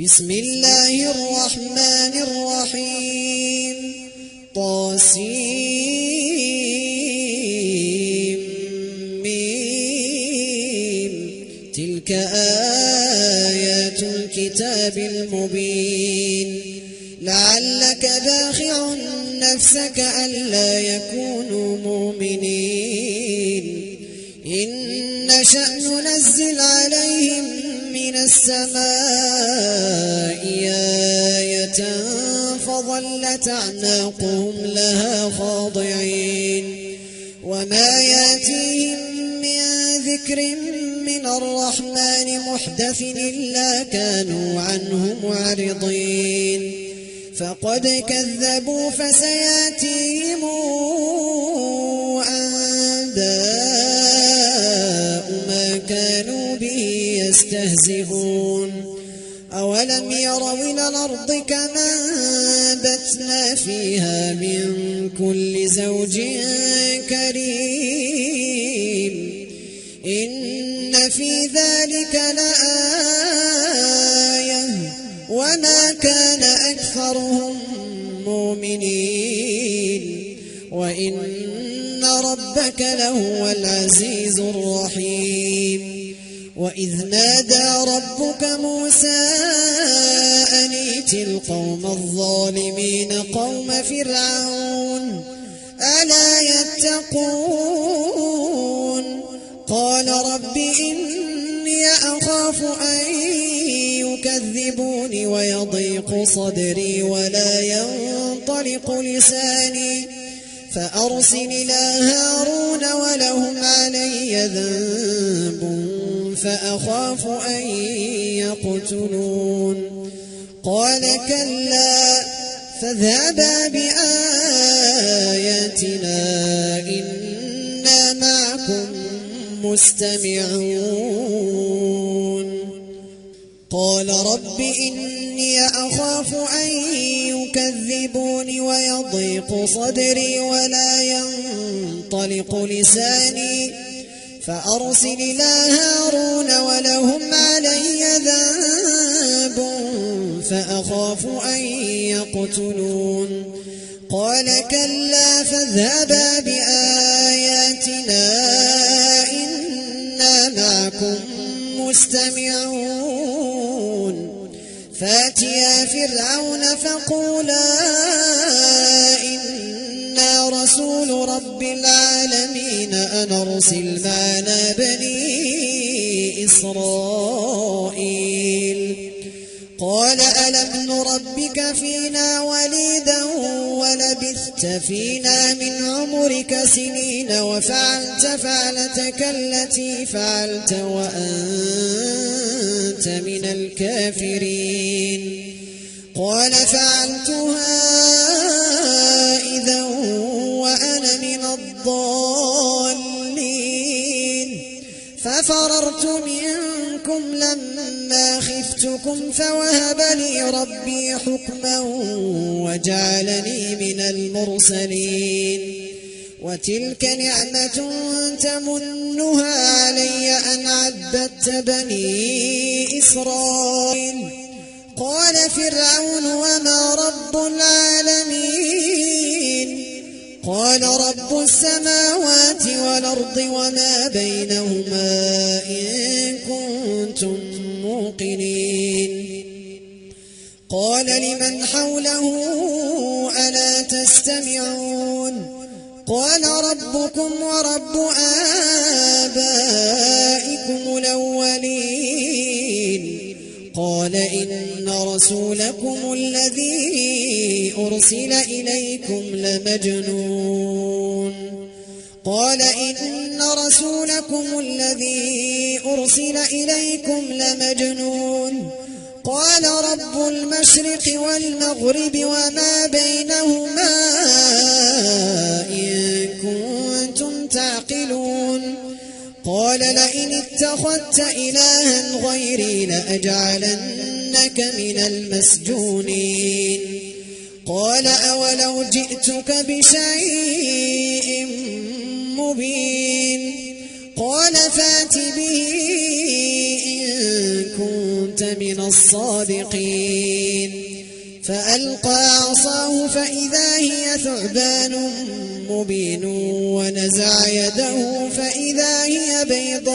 بسم الله الرحمن الرحيم طاسيم تلك آيات الكتاب المبين لعلك باخع نفسك ألا يكونوا مؤمنين إن نشأ ننزل عليهم من السماء آية فظلت أعناقهم لها خاضعين وما يأتيهم من ذكر من الرحمن محدث إلا كانوا عنه معرضين فقد كذبوا فسيأتيهم أنباء ما كانوا به يستهزئون أولم يروا إلى الأرض كما أنبتنا فيها من كل زوج كريم إن في ذلك لآية وما كان أكثرهم مؤمنين وإن ربك لهو العزيز الرحيم وإذ نادى ربك موسى أن ائت القوم الظالمين قوم فرعون ألا يتقون قال رب إني أخاف أن يكذبون ويضيق صدري ولا ينطلق لساني فأرسل إلى هارون ولهم علي ذنب فأخاف أن يقتلون قال كلا فاذهبا بآياتنا إنا معكم مستمعون قال رب إني أخاف أن يكذبون ويضيق صدري ولا ينطلق لساني فأرسل إلى هارون ولهم علي ذنب فأخاف أن يقتلون قال كلا فاذهبا بآياتنا إنا معكم مستمعون فاتيا فرعون فقولا إنا رسول رب العالمين أن أرسل معنا بني إسرائيل قال ألم نربك فينا وليدا ولبثت فينا من عمرك سنين وفعلت فعلتك التي فعلت وأنت من الكافرين قال فعلتها إذا وأنا من الضالين ففررت منكم لما خفتكم فوهب لي ربي حكما وجعلني من المرسلين وتلك نعمة تمنها علي أن عبدت بني إسرائيل قال فرعون وما رب العالمين قال رب السماوات والأرض وما بينهما إن كنتم موقنين قال لمن حوله ألا تستمعون قال ربكم ورب آبائكم الأولين قال إن رسولكم الذي أرسل إليكم لمجنون قال إن رسولكم الذي أرسل إليكم لمجنون قال رب المشرق والمغرب وما بينهما إن كنتم تعقلون قال لئن اتخذت إلها غيري لأجعلنك من المسجونين قال أولو جئتك بشيء مبين قال فات به إن كنت كنت من الصادقين فألقى عصاه فإذا هي ثعبان مبين ونزع يده فإذا هي بيضاء